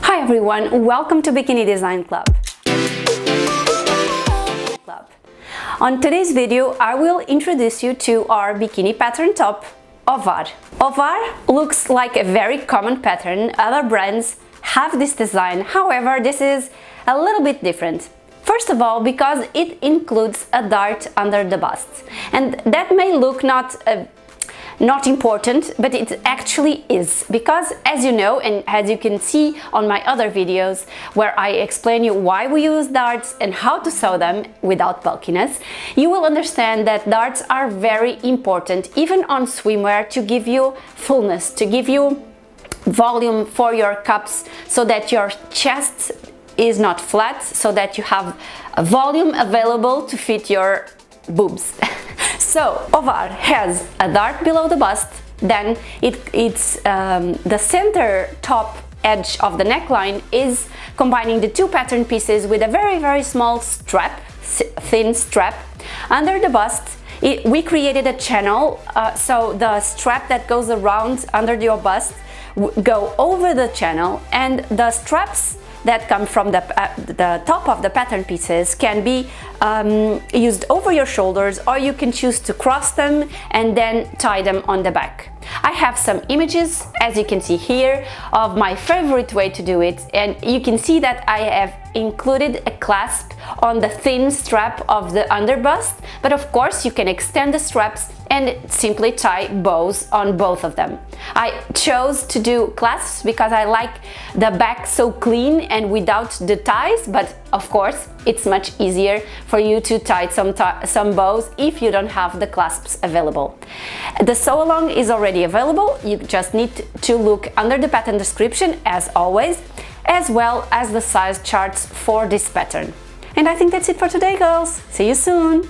Hi everyone, welcome to Bikini Design Club. On today's video, I will introduce you to our bikini pattern top, 𝗕𝗲𝗏. 𝗕𝗲𝗏 looks like a very common pattern. Other brands have this design, however, this is a little bit different. First of all, because it includes a dart under the bust, and that may look not important, but it actually is, because as you know, and as you can see on my other videos where I explain you why we use darts and how to sew them without bulkiness, you will understand that darts are very important even on swimwear to give you fullness, to give you volume for your cups, so that your chest is not flat, so that you have a volume available to fit your boobs. So 𝗕𝗲𝗏 has a dart below the bust, then the center top edge of the neckline is combining the two pattern pieces with a very small strap, thin strap under the bust. We created a channel, so the strap that goes around under your bust go over the channel, and the straps that come from the top of the pattern pieces can be used over your shoulders, or you can choose to cross them and then tie them on the back. I have some images, as you can see here, of my favorite way to do it, and you can see that I have included a clasp on the thin strap of the underbust, but of course you can extend the straps and simply tie bows on both of them. I chose to do clasps because I like the back so clean and without the ties, but of course it's much easier for you to tie some bows if you don't have the clasps available. The sew along is already available. You just need to look under the pattern description, as always, as well as the size charts for this pattern. And I think that's it for today, girls. See you soon!